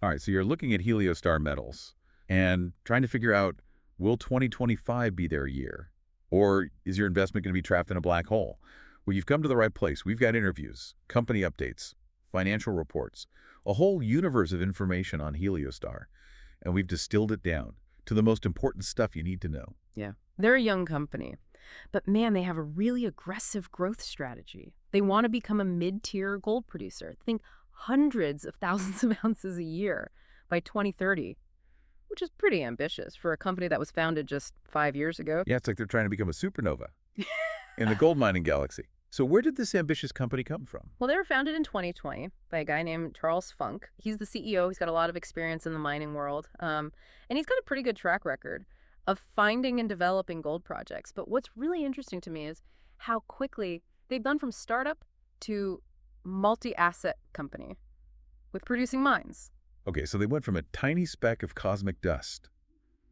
All right, so you're looking at Heliostar Metals and trying to figure out, will 2025 be their year? Or is your investment going to be trapped in a black hole? Well, you've come to the right place. We've got interviews, company updates, financial reports, a whole universe of information on Heliostar, and we've distilled it down to the most important stuff you need to know. Yeah. They're a young company, but man, they have a really aggressive growth strategy. They want to become a mid-tier gold producer. Think hundreds of thousands of ounces a year by 2030, which is pretty ambitious for a company that was founded just 5 years ago. Yeah, it's like they're trying to become a supernova in the gold mining galaxy. So where did this ambitious company come from? Well, they were founded in 2020 by a guy named Charles Funk. He's the CEO. He's got a lot of experience in the mining world, and he's got a pretty good track record of finding and developing gold projects. But what's really interesting to me is how quickly they've gone from startup to multi-asset company with producing mines. Okay, so they went from a tiny speck of cosmic dust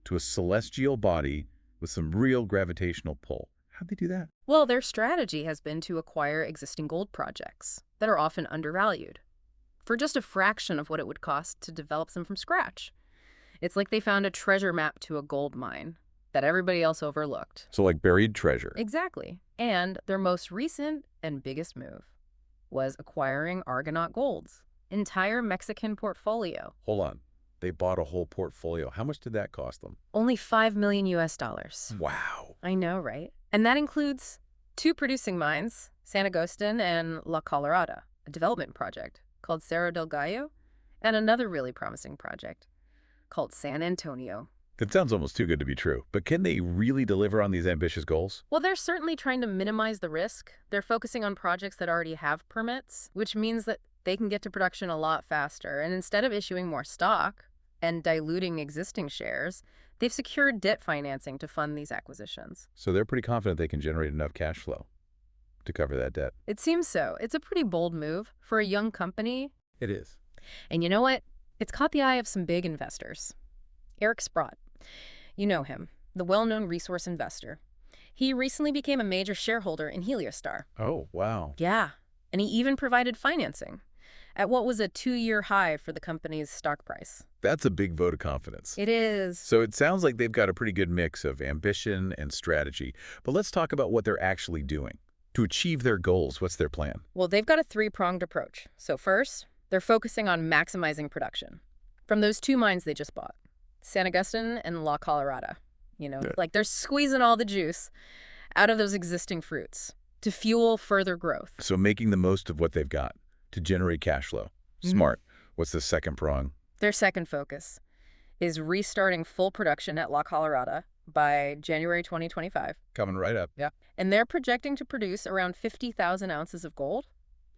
to a celestial body with some real gravitational pull. How'd they do that? Well, their strategy has been to acquire existing gold projects that are often undervalued for just a fraction of what it would cost to develop them from scratch. It's like they found a treasure map to a gold mine that everybody else overlooked. So like buried treasure. Exactly. And their most recent and biggest move was acquiring Argonaut Gold's entire Mexican portfolio. Hold on. They bought a whole portfolio. How much did that cost them? Only $5 million US. Wow. I know, right? And that includes 2 producing mines, San Agustin and La Colorada, a development project called Cerro del Gallo, and another really promising project called San Antonio. That sounds almost too good to be true. But can they really deliver on these ambitious goals? Well, they're certainly trying to minimize the risk. They're focusing on projects that already have permits, which means that they can get to production a lot faster. And instead of issuing more stock and diluting existing shares, they've secured debt financing to fund these acquisitions. So they're pretty confident they can generate enough cash flow to cover that debt. It seems so. It's a pretty bold move for a young company. It is. And you know what? It's caught the eye of some big investors. Eric Sprott. You know him, the well-known resource investor. He recently became a major shareholder in Heliostar. Oh, wow. Yeah, and he even provided financing at what was a 2-year high for the company's stock price. That's a big vote of confidence. It is. So it sounds like they've got a pretty good mix of ambition and strategy. But let's talk about what they're actually doing. To achieve their goals, what's their plan? Well, they've got a 3-pronged approach. So first, they're focusing on maximizing production from those 2 mines they just bought, San Agustin and La Colorada. Like they're squeezing all the juice out of those existing fruits to fuel further growth. So making the most of what they've got to generate cash flow. Smart. What's the second prong? Their second focus is restarting full production at La Colorada by January 2025. Coming right up. Yeah. And they're projecting to produce around 50,000 ounces of gold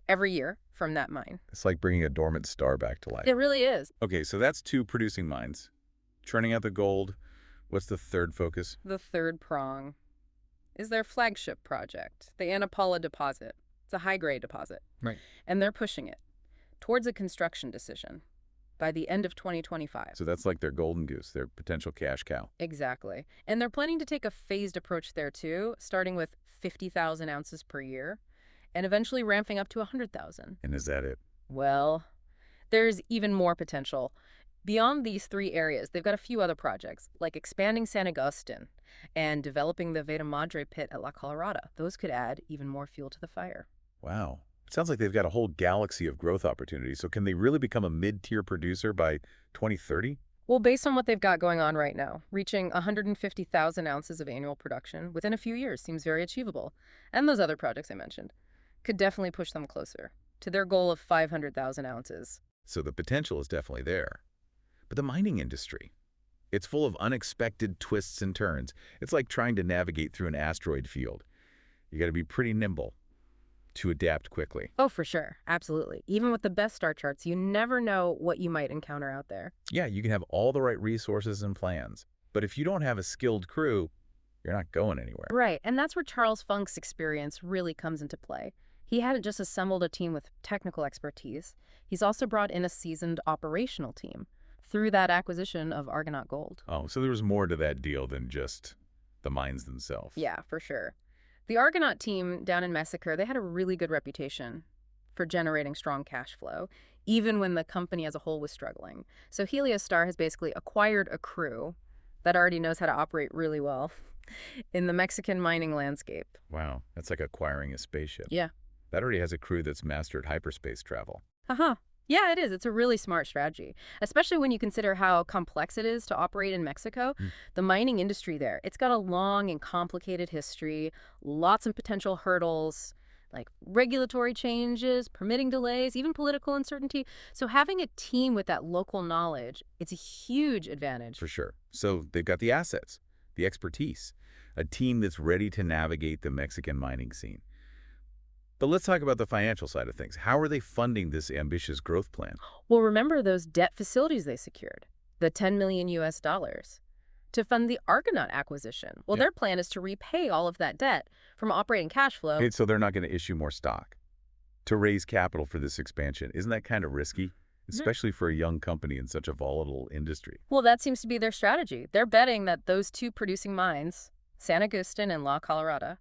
every year from that mine. It's like bringing a dormant star back to life. It really is. Okay, so that's 2 producing mines. Churning out the gold. What's the third focus? The third prong is their flagship project, the Ana Paula deposit. It's a high-grade deposit. Right. And they're pushing it towards a construction decision by the end of 2025. So that's like their golden goose, their potential cash cow. Exactly. And they're planning to take a phased approach there, too, starting with 50,000 ounces per year and eventually ramping up to 100,000. And is that it? Well, there's even more potential. Beyond these 3 areas, they've got a few other projects, like expanding San Agustin and developing the Veta Madre pit at La Colorada. Those could add even more fuel to the fire. Wow. It sounds like they've got a whole galaxy of growth opportunities. So can they really become a mid-tier producer by 2030? Well, based on what they've got going on right now, reaching 150,000 ounces of annual production within a few years seems very achievable. And those other projects I mentioned could definitely push them closer to their goal of 500,000 ounces. So the potential is definitely there. But the mining industry, it's full of unexpected twists and turns. It's like trying to navigate through an asteroid field. You got to be pretty nimble to adapt quickly. Oh, for sure. Absolutely. Even with the best star charts, you never know what you might encounter out there. Yeah, you can have all the right resources and plans, but if you don't have a skilled crew, you're not going anywhere. Right, and that's where Charles Funk's experience really comes into play. He hadn't just assembled a team with technical expertise. He's also brought in a seasoned operational team through that acquisition of Argonaut Gold. Oh, so there was more to that deal than just the mines themselves. Yeah, for sure. The Argonaut team down in Mexico, they had a really good reputation for generating strong cash flow, even when the company as a whole was struggling. So Heliostar has basically acquired a crew that already knows how to operate really well in the Mexican mining landscape. Wow, that's like acquiring a spaceship. Yeah. That already has a crew that's mastered hyperspace travel. Haha. Yeah, it is. It's a really smart strategy, especially when you consider how complex it is to operate in Mexico. Hmm. The mining industry there, it's got a long and complicated history, lots of potential hurdles, like regulatory changes, permitting delays, even political uncertainty. So having a team with that local knowledge, it's a huge advantage. For sure. So they've got the assets, the expertise, a team that's ready to navigate the Mexican mining scene. But let's talk about the financial side of things. How are they funding this ambitious growth plan? Well, remember those debt facilities they secured, the 10 million US dollars, to fund the Argonaut acquisition. Well, Yeah. their plan is to repay all of that debt from operating cash flow. Okay, so they're not going to issue more stock to raise capital for this expansion. Isn't that kind of risky, Mhm. especially for a young company in such a volatile industry? Well, that seems to be their strategy. They're betting that those two producing mines, San Agustin and La Colorada,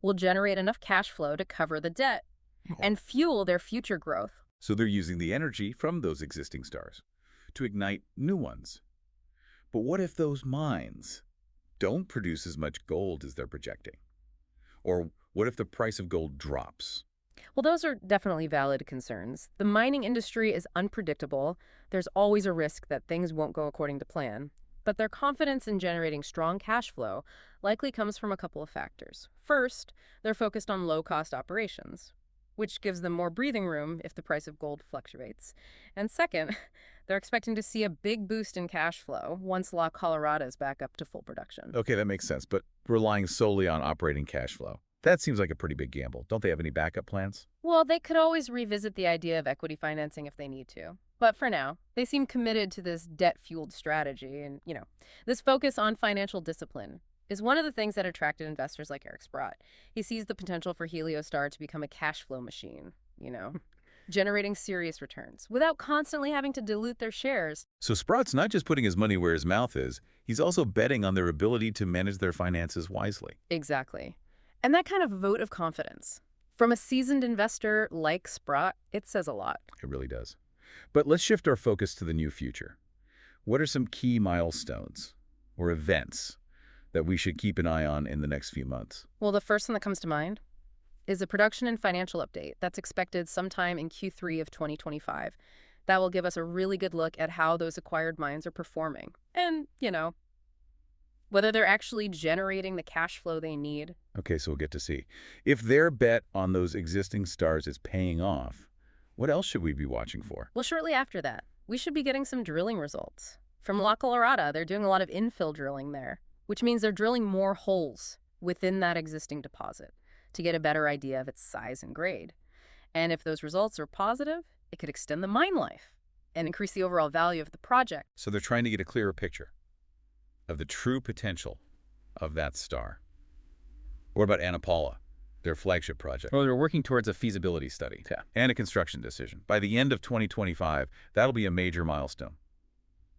will generate enough cash flow to cover the debt and fuel their future growth. So they're using the energy from those existing stars to ignite new ones. But what if those mines don't produce as much gold as they're projecting? Or what if the price of gold drops? Well, those are definitely valid concerns. The mining industry is unpredictable. There's always a risk that things won't go according to plan. But their confidence in generating strong cash flow likely comes from a couple of factors. First, they're focused on low-cost operations, which gives them more breathing room if the price of gold fluctuates. And second, they're expecting to see a big boost in cash flow once La Colorada is back up to full production. Okay, that makes sense, but relying solely on operating cash flow. That seems like a pretty big gamble. Don't they have any backup plans? Well, they could always revisit the idea of equity financing if they need to. But for now, they seem committed to this debt-fueled strategy. And, this focus on financial discipline is one of the things that attracted investors like Eric Sprott. He sees the potential for Heliostar to become a cash flow machine, generating serious returns without constantly having to dilute their shares. So Sprott's not just putting his money where his mouth is, he's also betting on their ability to manage their finances wisely. Exactly. And that kind of vote of confidence from a seasoned investor like Sprott, it says a lot. It really does. But let's shift our focus to the new future. What are some key milestones or events that we should keep an eye on in the next few months? Well, the first one that comes to mind is a production and financial update that's expected sometime in Q3 of 2025. That will give us a really good look at how those acquired mines are performing and, whether they're actually generating the cash flow they need. Okay, so we'll get to see. If their bet on those existing stars is paying off, what else should we be watching for? Well, shortly after that, we should be getting some drilling results. From La Colorada, they're doing a lot of infill drilling there, which means they're drilling more holes within that existing deposit to get a better idea of its size and grade. And if those results are positive, it could extend the mine life and increase the overall value of the project. So they're trying to get a clearer picture of the true potential of that star. What about Ana Paula, their flagship project? Well, they're working towards a feasibility study. Yeah, and a construction decision. By the end of 2025, that'll be a major milestone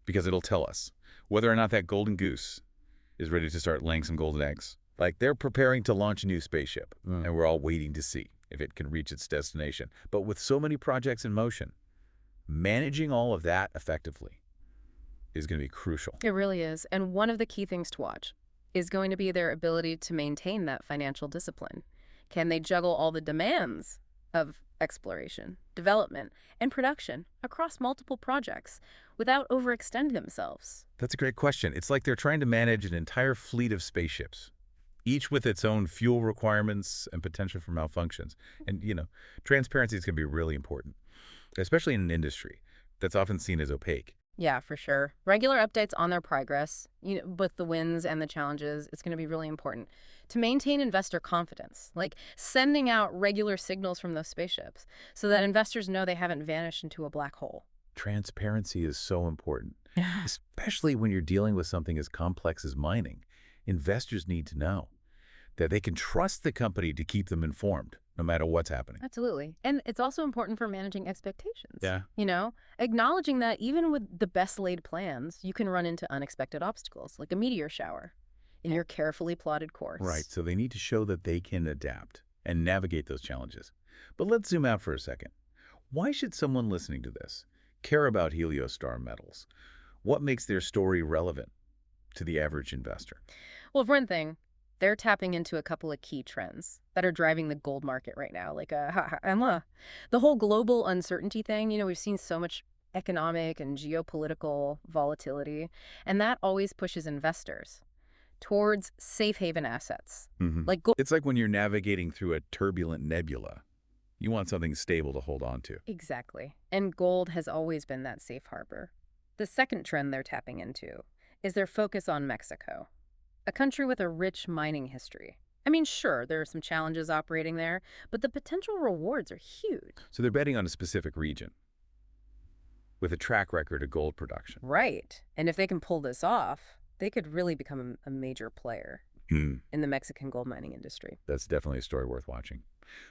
because it'll tell us whether or not that golden goose is ready to start laying some golden eggs. Like they're preparing to launch a new spaceship, and we're all waiting to see if it can reach its destination. But with so many projects in motion, managing all of that effectively is going to be crucial. It really is. And one of the key things to watch is going to be their ability to maintain that financial discipline. Can they juggle all the demands of exploration, development, and production across multiple projects without overextending themselves? That's a great question. It's like they're trying to manage an entire fleet of spaceships, each with its own fuel requirements and potential for malfunctions. And, transparency is going to be really important, especially in an industry that's often seen as opaque. Yeah, for sure. Regular updates on their progress, both the wins and the challenges, it's going to be really important to maintain investor confidence, like sending out regular signals from those spaceships so that investors know they haven't vanished into a black hole. Transparency is so important, especially when you're dealing with something as complex as mining. Investors need to know that they can trust the company to keep them informed, no matter what's happening. Absolutely. And it's also important for managing expectations. Yeah. Acknowledging that even with the best laid plans, you can run into unexpected obstacles, like a meteor shower in your carefully plotted course. Right, so they need to show that they can adapt and navigate those challenges. But let's zoom out for a second. Why should someone listening to this care about Heliostar Metals? What makes their story relevant to the average investor? Well, for one thing, they're tapping into a couple of key trends that are driving the gold market right now. The whole global uncertainty thing, we've seen so much economic and geopolitical volatility, and that always pushes investors towards safe haven assets like gold. It's like when you're navigating through a turbulent nebula. You want something stable to hold on to. Exactly. And gold has always been that safe harbor. The second trend they're tapping into is their focus on Mexico, a country with a rich mining history. I mean, sure, there are some challenges operating there, but the potential rewards are huge. So they're betting on a specific region with a track record of gold production. Right. And if they can pull this off, they could really become a major player in the Mexican gold mining industry. That's definitely a story worth watching.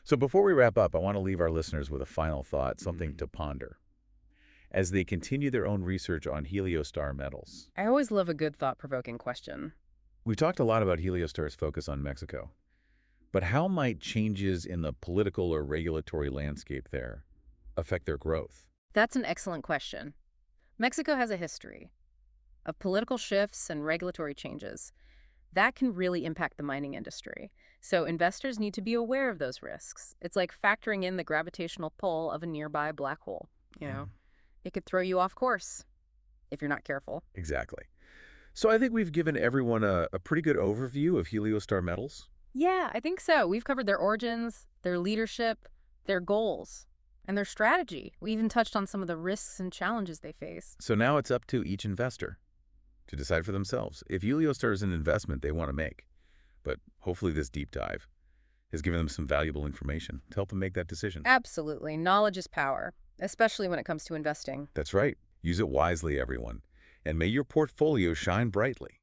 So before we wrap up, I want to leave our listeners with a final thought, something to ponder as they continue their own research on Heliostar Metals. I always love a good thought-provoking question. We've talked a lot about Heliostar's focus on Mexico, but how might changes in the political or regulatory landscape there affect their growth? That's an excellent question. Mexico has a history of political shifts and regulatory changes that can really impact the mining industry. So investors need to be aware of those risks. It's like factoring in the gravitational pull of a nearby black hole. It could throw you off course if you're not careful. Exactly. So I think we've given everyone a pretty good overview of Heliostar Metals. Yeah, I think so. We've covered their origins, their leadership, their goals, and their strategy. We even touched on some of the risks and challenges they face. So now it's up to each investor to decide for themselves if Heliostar is an investment they want to make. But hopefully this deep dive has given them some valuable information to help them make that decision. Absolutely. Knowledge is power, especially when it comes to investing. That's right. Use it wisely, everyone. And may your portfolio shine brightly.